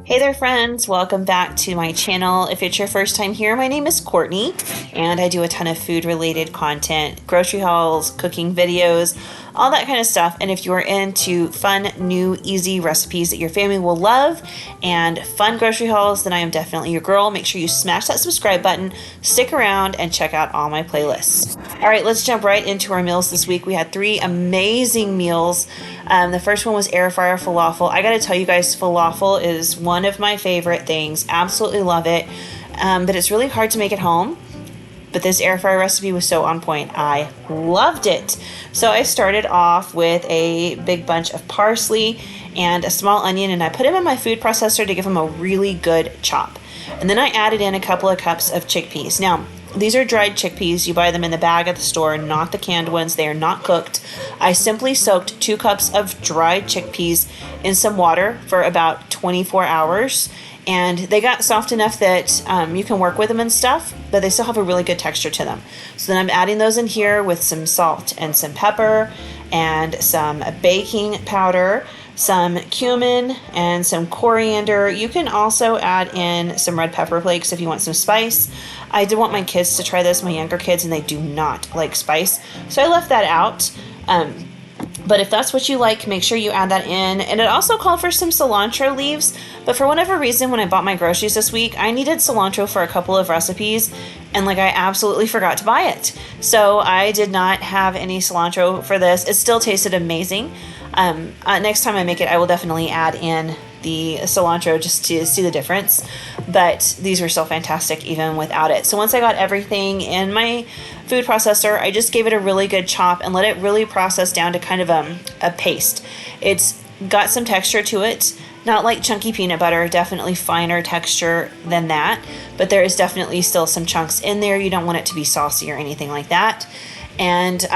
Hey there friends, welcome back to my channel. If it's your first time here, my name is Courtney and I do a ton of food related content, grocery hauls, cooking videos, all that kind of stuff. And if you're into fun, new, easy recipes that your family will love and fun grocery hauls, then I am definitely your girl. Make sure you smash that subscribe button, stick around and check out all my playlists. All right, let's jump right into our meals this week. We had 3 amazing meals. The first one was air fryer falafel. I gotta tell you guys, falafel is one of my favorite things. Absolutely love it. But it's really hard to make at home. But this air fryer recipe was so on point. I loved it. So I started off with a big bunch of parsley and a small onion, and I put them in my food processor to give them a really good chop. And then I added in a couple of cups of chickpeas. Now, these are dried chickpeas. You buy them in the bag at the store, not the canned ones. They are not cooked. I simply soaked 2 cups of dried chickpeas in some water for about 24 hours. And they got soft enough that you can work with them and stuff, but they still have a really good texture to them. So then I'm adding those in here with some salt and some pepper and some baking powder, some cumin and some coriander. You can also add in some red pepper flakes if you want some spice. I did want my kids to try this, my younger kids, and they do not like spice. So I left that out. But if that's what you like, make sure you add that in. And it also called for some cilantro leaves. But for whatever reason, when I bought my groceries this week, I needed cilantro for a couple of recipes. And I absolutely forgot to buy it. So I did not have any cilantro for this. It still tasted amazing. Next time I make it, I will definitely add in the cilantro just to see the difference, but these were still fantastic even without it. So once I got everything in my food processor, I just gave it a really good chop and let it really process down to kind of a paste. It's got some texture to it, not like chunky peanut butter, definitely finer texture than that, but there is definitely still some chunks in there. You don't want it to be saucy or anything like that. And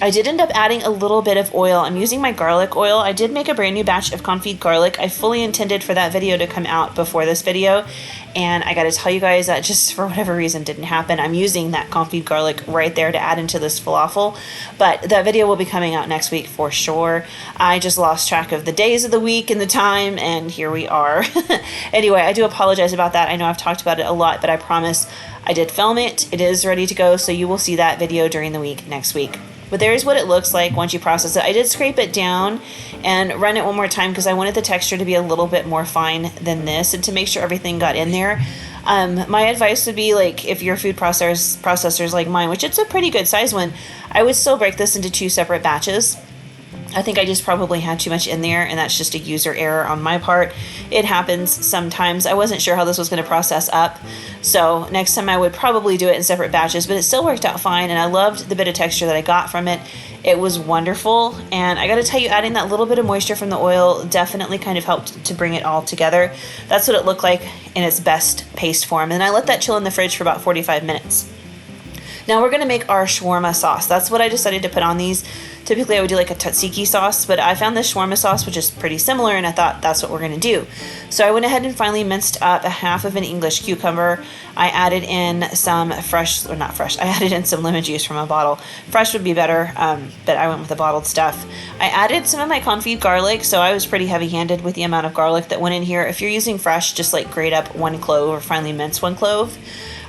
I did end up adding a little bit of oil. I'm using my garlic oil. I did make a brand new batch of confit garlic. I fully intended for that video to come out before this video. And I got to tell you guys that just for whatever reason didn't happen. I'm using that confit garlic right there to add into this falafel. But that video will be coming out next week for sure. I just lost track of the days of the week and the time, and here we are. Anyway, I do apologize about that. I know I've talked about it a lot, but I promise I did film it. It is ready to go, so you will see that video during the week next week. But there's what it looks like once you process it. I did scrape it down and run it one more time because I wanted the texture to be a little bit more fine than this and to make sure everything got in there. My advice would be if your food processors like mine, which it's a pretty good size one, I would still break this into 2 separate batches. I think I just probably had too much in there, and that's just a user error on my part. It happens sometimes. I wasn't sure how this was going to process up, so next time I would probably do it in separate batches, but it still worked out fine, and I loved the bit of texture that I got from it. It was wonderful, and I got to tell you, adding that little bit of moisture from the oil definitely kind of helped to bring it all together. That's what it looked like in its best paste form, and I let that chill in the fridge for about 45 minutes. Now we're going to make our shawarma sauce. That's what I decided to put on these. Typically I would do a tzatziki sauce, but I found this shawarma sauce, which is pretty similar, and I thought that's what we're going to do. So I went ahead and finally minced up a half of an English cucumber. I added in some I added in some lemon juice from a bottle. Fresh would be better, but I went with the bottled stuff. I added some of my confit garlic, so I was pretty heavy-handed with the amount of garlic that went in here. If you're using fresh, just grate up 1 clove or finely mince 1 clove.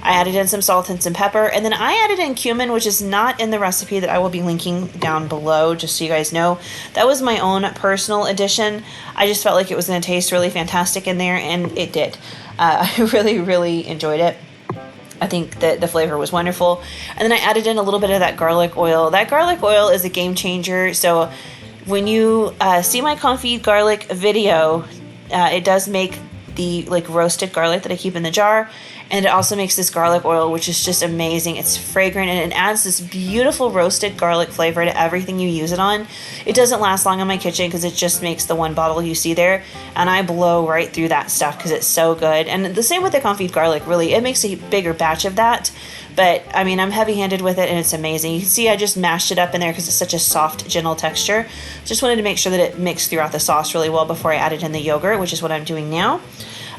I added in some salt and some pepper, and then I added in cumin, which is not in the recipe that I will be linking down below, just so you guys know. That was my own personal addition. I just felt like it was going to taste really fantastic in there, and it did. I really, really enjoyed it. I think that the flavor was wonderful. And then I added in a little bit of that garlic oil. That garlic oil is a game changer, so when you see my confit garlic video, it does make the roasted garlic that I keep in the jar, and it also makes this garlic oil, which is just amazing. It's fragrant and it adds this beautiful roasted garlic flavor to everything you use it on. It doesn't last long in my kitchen because it just makes the 1 bottle you see there, and I blow right through that stuff because it's so good. And the same with the confit garlic, really. It makes a bigger batch of that, but I mean, I'm heavy-handed with it and it's amazing. You can see I just mashed it up in there because it's such a soft, gentle texture. Just wanted to make sure that it mixed throughout the sauce really well before I added in the yogurt, which is what I'm doing now.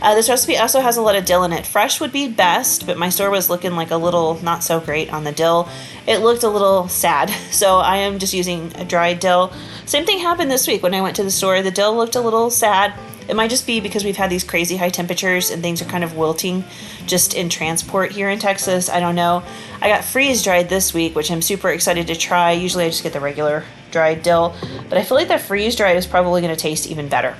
This recipe also has a lot of dill in it. Fresh would be best, but my store was looking a little not so great on the dill. It looked a little sad, so I am just using a dried dill. Same thing happened this week when I went to the store. The dill looked a little sad. It might just be because we've had these crazy high temperatures and things are kind of wilting just in transport here in Texas. I don't know. I got freeze dried this week, which I'm super excited to try. Usually I just get the regular dried dill, but I feel like the freeze dried is probably going to taste even better.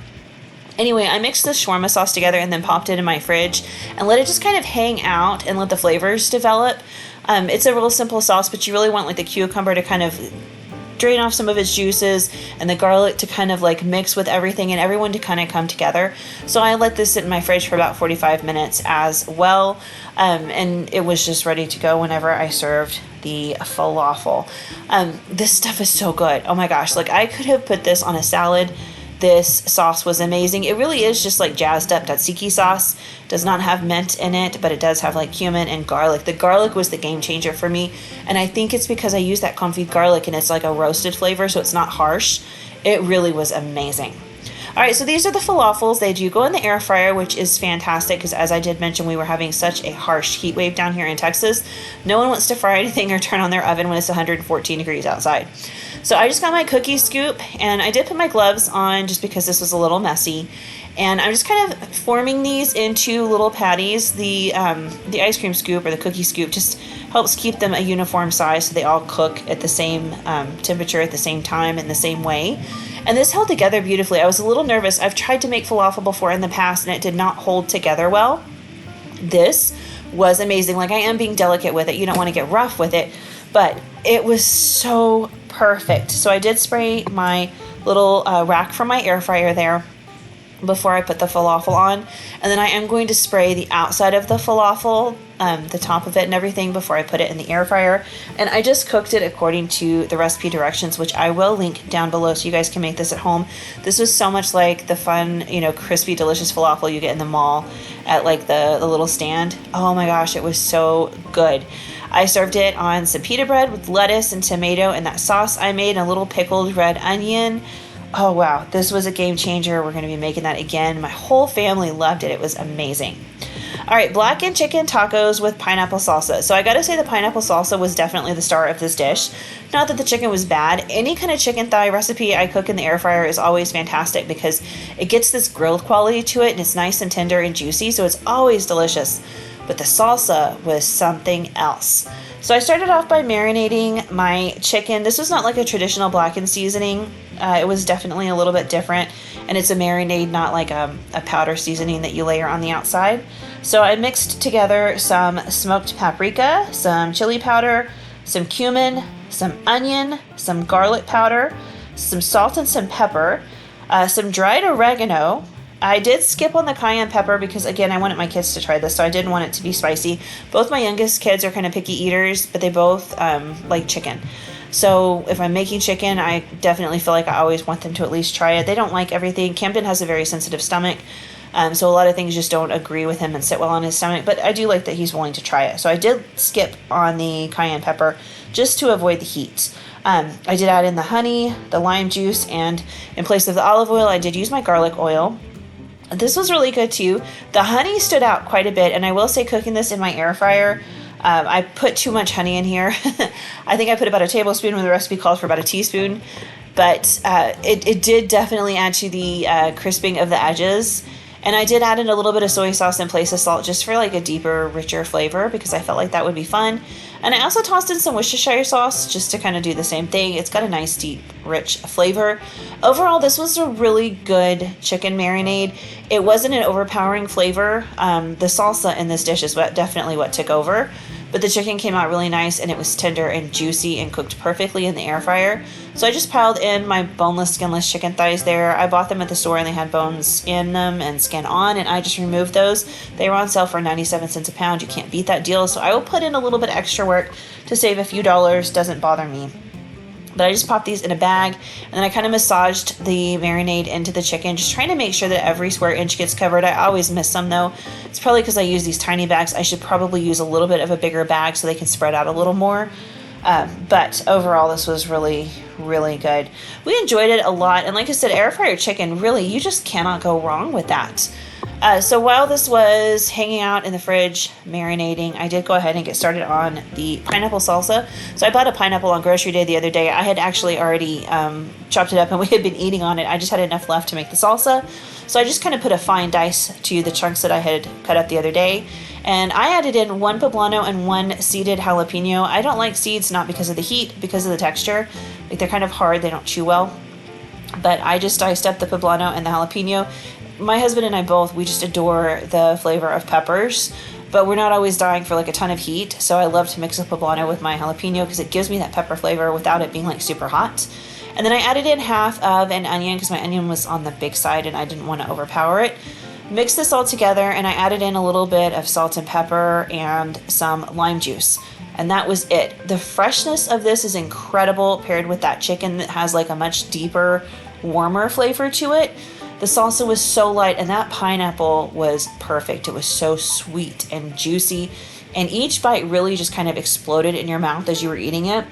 Anyway, I mixed the shawarma sauce together and then popped it in my fridge and let it just kind of hang out and let the flavors develop. It's a real simple sauce, but you really want like the cucumber to kind of drain off some of its juices and the garlic to kind of like mix with everything and everyone to kind of come together. So I let this sit in my fridge for about 45 minutes as well. And it was just ready to go whenever I served the falafel. This stuff is so good. Oh my gosh. Like I could have put this on a salad. This sauce was amazing. It really is just like jazzed up tzatziki sauce. Does not have mint in it, but it does have like cumin and garlic. The garlic was the game changer for me. And I think it's because I use that confit garlic and it's like a roasted flavor, so it's not harsh. It really was amazing. All right, so these are the falafels. They do go in the air fryer, which is fantastic because as I did mention, we were having such a harsh heat wave down here in Texas. No one wants to fry anything or turn on their oven when it's 114 degrees outside. So I just got my cookie scoop and I did put my gloves on just because this was a little messy. And I'm just kind of forming these into little patties. The ice cream scoop or the cookie scoop just helps keep them a uniform size so they all cook at the same temperature at the same time in the same way. And this held together beautifully. I was a little nervous. I've tried to make falafel before in the past and it did not hold together well. This was amazing. Like I am being delicate with it. You don't want to get rough with it, but it was so perfect. So I did spray my little rack from my air fryer there before I put the falafel on. And then I am going to spray the outside of the falafel, the top of it and everything before I put it in the air fryer. And I just cooked it according to the recipe directions, which I will link down below so you guys can make this at home. This was so much like the fun, crispy, delicious falafel you get in the mall at like the little stand. Oh my gosh, it was so good. I served it on some pita bread with lettuce and tomato and that sauce I made, and a little pickled red onion. Oh wow, this was a game changer. We're going to be making that again. My whole family loved it. It was amazing. All right, blackened chicken tacos with pineapple salsa. So I got to say the pineapple salsa was definitely the star of this dish. Not that the chicken was bad. Any kind of chicken thigh recipe I cook in the air fryer is always fantastic because it gets this grilled quality to it and it's nice and tender and juicy, so it's always delicious. But the salsa was something else. So I started off by marinating my chicken. This was not like a traditional blackened seasoning. It was definitely a little bit different. And it's a marinade, not like a powder seasoning that you layer on the outside. So I mixed together some smoked paprika, some chili powder, some cumin, some onion, some garlic powder, some salt and some pepper, some dried oregano. I did skip on the cayenne pepper because, again, I wanted my kids to try this, so I didn't want it to be spicy. Both my youngest kids are kind of picky eaters, but they both like chicken. So if I'm making chicken, I definitely feel like I always want them to at least try it. They don't like everything. Camden has a very sensitive stomach, so a lot of things just don't agree with him and sit well on his stomach, but I do like that he's willing to try it. So I did skip on the cayenne pepper just to avoid the heat. I did add in the honey, the lime juice, and in place of the olive oil, I did use my garlic oil. This was really good too. The honey stood out quite a bit, and I will say cooking this in my air fryer, I put too much honey in here. I think I put about a tablespoon when the recipe calls for about a teaspoon, but it did definitely add to the crisping of the edges. And I did add in a little bit of soy sauce in place of salt just for like a deeper, richer flavor because I felt like that would be fun. And I also tossed in some Worcestershire sauce just to kind of do the same thing. It's got a nice, deep, rich flavor. Overall, this was a really good chicken marinade. It wasn't an overpowering flavor. The salsa in this dish is definitely what took over. But the chicken came out really nice and it was tender and juicy and cooked perfectly in the air fryer. So I just piled in my boneless, skinless chicken thighs there. I bought them at the store and they had bones in them and skin on, and I just removed those. They were on sale for 97 cents a pound. You can't beat that deal. So I will put in a little bit extra work to save a few dollars. Doesn't bother me. But I just popped these in a bag, and then I kind of massaged the marinade into the chicken, just trying to make sure that every square inch gets covered. I always miss some though. It's probably because I use these tiny bags. I should probably use a little bit of a bigger bag so they can spread out a little more. But overall, this was really, really good. We enjoyed it a lot. And like I said, air fryer chicken, really, you just cannot go wrong with that. So while this was hanging out in the fridge, marinating, I did go ahead and get started on the pineapple salsa. So I bought a pineapple on grocery day the other day. I had actually already chopped it up and we had been eating on it. I just had enough left to make the salsa. So I just kind of put a fine dice to the chunks that I had cut up the other day. And I added in 1 poblano and 1 seeded jalapeno. I don't like seeds, not because of the heat, because of the texture. Like, they're kind of hard, they don't chew well. But I just diced up the poblano and the jalapeno. My husband and I both, we just adore the flavor of peppers, but we're not always dying for like a ton of heat. So I love to mix up poblano with my jalapeno because it gives me that pepper flavor without it being like super hot. And then I added in half of an onion because my onion was on the big side and I didn't want to overpower it. Mixed this all together and I added in a little bit of salt and pepper and some lime juice. And that was it. The freshness of this is incredible paired with that chicken that has like a much deeper, warmer flavor to it. The salsa was so light and that pineapple was perfect. It was so sweet and juicy. And each bite really just kind of exploded in your mouth as you were eating it.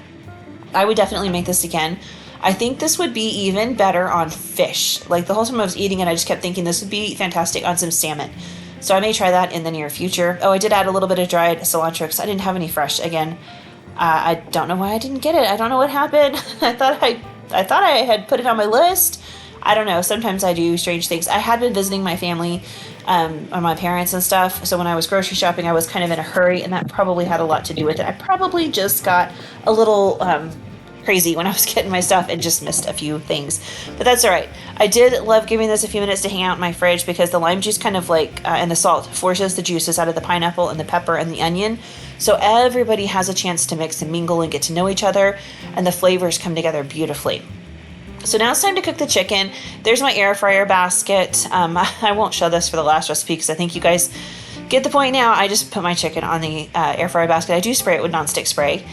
I would definitely make this again. I think this would be even better on fish. Like, the whole time I was eating it, I just kept thinking this would be fantastic on some salmon. So I may try that in the near future. Oh, I did add a little bit of dried cilantro because I didn't have any fresh. Again, I don't know why I didn't get it. I don't know what happened. I thought I had put it on my list. I don't know. Sometimes I do strange things. I had been visiting my family, or my parents and stuff. So when I was grocery shopping, I was kind of in a hurry, and that probably had a lot to do with it. I probably just got a little crazy when I was getting my stuff and just missed a few things. But that's all right. I did love giving this a few minutes to hang out in my fridge because the lime juice kind of like, and the salt forces the juices out of the pineapple and the pepper and the onion. So everybody has a chance to mix and mingle and get to know each other, and the flavors come together beautifully. So now it's time to cook the chicken. There's my air fryer basket. I won't show this for the last recipe because I think you guys get the point now. I just put my chicken on the air fryer basket. I do spray it with nonstick spray.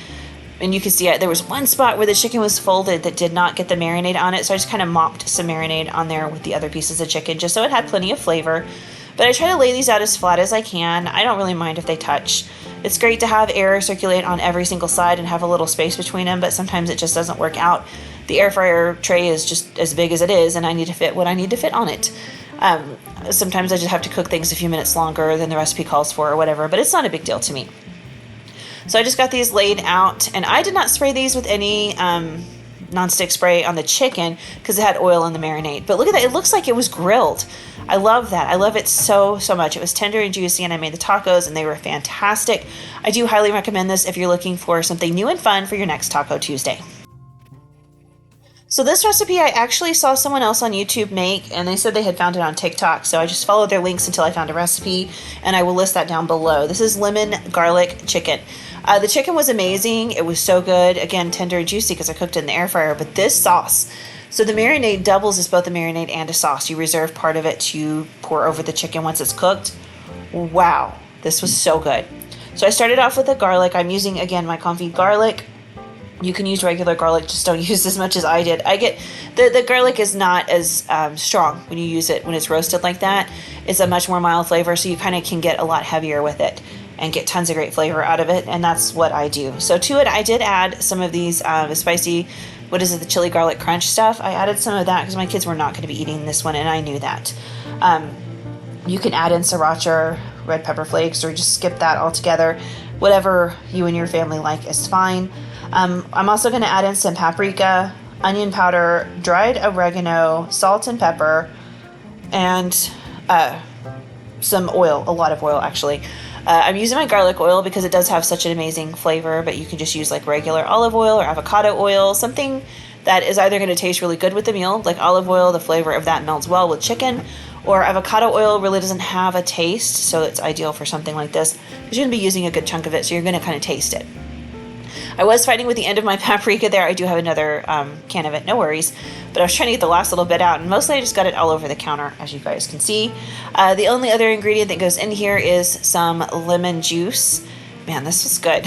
And you can see there was one spot where the chicken was folded that did not get the marinade on it. So I just kind of mopped some marinade on there with the other pieces of chicken just so it had plenty of flavor. But I try to lay these out as flat as I can. I don't really mind if they touch. It's great to have air circulate on every single side and have a little space between them, but sometimes it just doesn't work out. The air fryer tray is just as big as it is, and I need to fit what I need to fit on it. Sometimes I just have to cook things a few minutes longer than the recipe calls for or whatever, but it's not a big deal to me. So I just got these laid out, and I did not spray these with any nonstick spray on the chicken because it had oil in the marinade. But look at that. It looks like it was grilled. I love that. I love it so much. It was tender and juicy, and I made the tacos, and they were fantastic. I do highly recommend this if you're looking for something new and fun for your next Taco Tuesday. So this recipe I actually saw someone else on YouTube make, and they said they had found it on TikTok. So I just followed their links until I found a recipe, and I will list that down below. This is lemon garlic chicken. The chicken was amazing. It was so good. Again, tender and juicy because I cooked it in the air fryer. But this sauce, so the marinade doubles as both a marinade and a sauce. You reserve part of it to pour over the chicken once it's cooked. Wow, this was so good. So I started off with the garlic. I'm using, again, my confit garlic. You can use regular garlic, just don't use as much as I did. I get the garlic is not as strong when you use it when it's roasted like that. It's a much more mild flavor, so you kind of can get a lot heavier with it and get tons of great flavor out of it, and that's what I do. So to it, I did add some of these spicy, the chili garlic crunch stuff. I added some of that because my kids were not going to be eating this one, and I knew that. You can add in sriracha, red pepper flakes, or just skip that altogether. Whatever you and your family like is fine. I'm also going to add in some paprika, onion powder, dried oregano, salt and pepper, and some oil, a lot of oil actually. I'm using my garlic oil because it does have such an amazing flavor, but you can just use like regular olive oil or avocado oil, something that is either going to taste really good with the meal, like olive oil, the flavor of that melds well with chicken, or avocado oil really doesn't have a taste, so it's ideal for something like this because you're going to be using a good chunk of it, so you're going to kind of taste it. I was fighting with the end of my paprika there. I do have another can of it, no worries. But I was trying to get the last little bit out, and mostly I just got it all over the counter, as you guys can see. The only other ingredient that goes in here is some lemon juice. Man, this was good.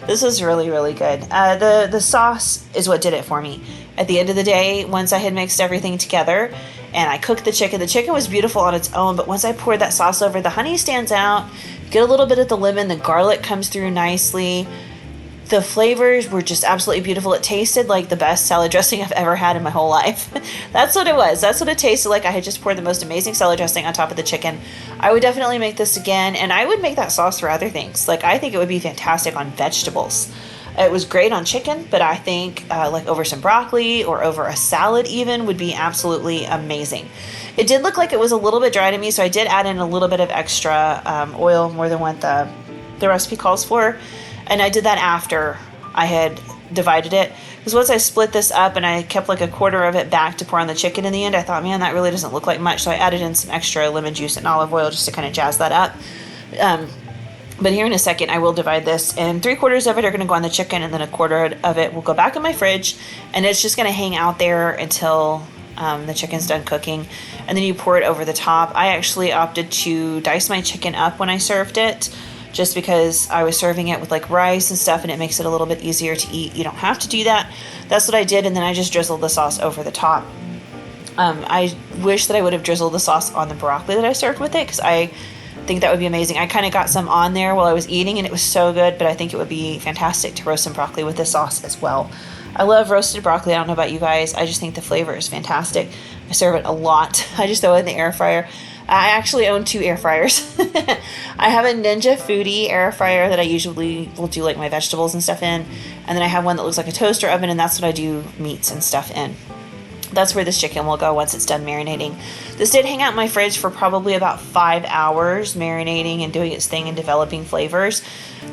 This was really, really good. The sauce is what did it for me. At the end of the day, once I had mixed everything together and I cooked the chicken was beautiful on its own, but once I poured that sauce over, the honey stands out, get a little bit of the lemon, the garlic comes through nicely. the flavors were just absolutely beautiful. It tasted like the best salad dressing I've ever had in my whole life. That's what it was. That's what it tasted like. I had just poured the most amazing salad dressing on top of the chicken. I would definitely make this again, and I would make that sauce for other things. Like, I think it would be fantastic on vegetables. It was great on chicken, but I think like over some broccoli or over a salad even would be absolutely amazing. It did look like it was a little bit dry to me, so I did add in a little bit of extra oil, more than what the recipe calls for. And I did that after I had divided it. Because once I split this up and I kept like a quarter of it back to pour on the chicken in the end, I thought, man, that really doesn't look like much. So I added in some extra lemon juice and olive oil just to kind of jazz that up. But here in a second, I will divide this, and 3/4 of it are going to go on the chicken, and then 1/4 of it will go back in my fridge, and it's just going to hang out there until the chicken's done cooking, and then you pour it over the top. I actually opted to dice my chicken up when I served it, just because I was serving it with like rice and stuff, and it makes it a little bit easier to eat. You don't have to do that. That's what I did, and then I just drizzled the sauce over the top. I wish that I would have drizzled the sauce on the broccoli that I served with it, because I think that would be amazing. I kind of got some on there while I was eating, and it was so good, but I think it would be fantastic to roast some broccoli with this sauce as well. I love roasted broccoli. I don't know about you guys. I just think the flavor is fantastic. I serve it a lot. I just throw it in the air fryer. I actually own 2 air fryers. I have a Ninja Foodie air fryer that I usually will do like my vegetables and stuff in, and then I have one that looks like a toaster oven, and that's what I do meats and stuff in. That's where this chicken will go once it's done marinating. This did hang out in my fridge for probably about 5 hours, marinating and doing its thing and developing flavors.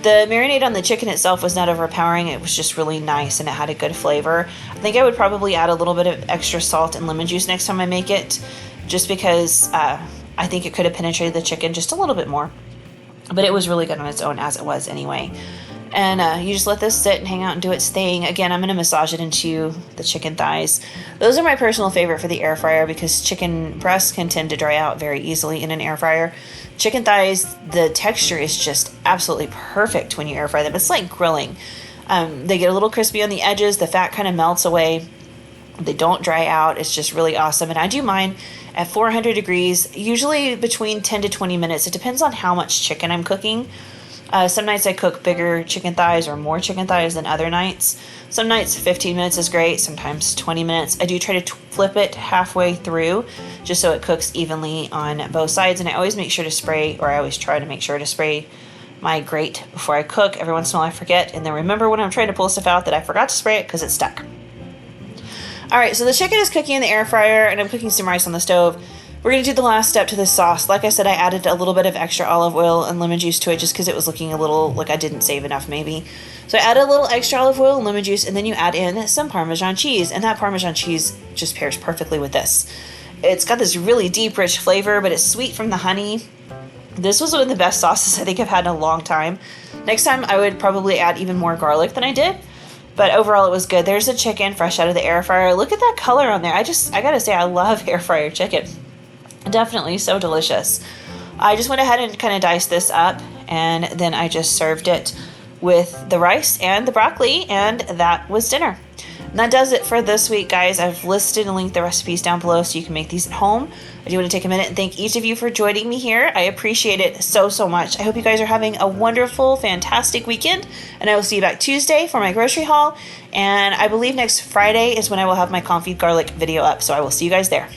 The marinade on the chicken itself was not overpowering. It was just really nice, and it had a good flavor. I think I would probably add a little bit of extra salt and lemon juice next time I make it, just because I think it could have penetrated the chicken just a little bit more. But it was really good on its own as it was anyway. And you just let this sit and hang out and do its thing. Again, I'm going to massage it into the chicken thighs. Those are my personal favorite for the air fryer, because chicken breasts can tend to dry out very easily in an air fryer. Chicken thighs, the texture is just absolutely perfect when you air fry them. It's like grilling. They get a little crispy on the edges. The fat kind of melts away. They don't dry out. It's just really awesome. And I do mine at 400 degrees, usually between 10 to 20 minutes. It depends on how much chicken I'm cooking. Some nights I cook bigger chicken thighs or more chicken thighs than other nights. Some nights 15 minutes is great, sometimes 20 minutes. I do try to flip it halfway through just so it cooks evenly on both sides. And I always make sure to spray, or I always try to make sure to spray my grate before I cook. Every once in a while I forget, and then remember when I'm trying to pull stuff out that I forgot to spray it because it's stuck. Alright, so the chicken is cooking in the air fryer, and I'm cooking some rice on the stove. We're going to do the last step to this sauce. Like I said, I added a little bit of extra olive oil and lemon juice to it just because it was looking a little like I didn't save enough maybe. So I added a little extra olive oil and lemon juice, and then you add in some Parmesan cheese, and that Parmesan cheese just pairs perfectly with this. It's got this really deep, rich flavor, but it's sweet from the honey. This was one of the best sauces I think I've had in a long time. Next time I would probably add even more garlic than I did, but overall it was good. There's the chicken fresh out of the air fryer. Look at that color on there. I gotta say, I love air fryer chicken. Definitely so delicious. I just went ahead and kind of diced this up, and then I just served it with the rice and the broccoli, and that was dinner. And that does it for this week, guys. I've listed and linked the recipes down below so you can make these at home. I do want to take a minute and thank each of you for joining me here. I appreciate it so, so much. I hope you guys are having a wonderful, fantastic weekend, and I will see you back Tuesday for my grocery haul, and I believe next Friday is when I will have my confit garlic video up, so I will see you guys there.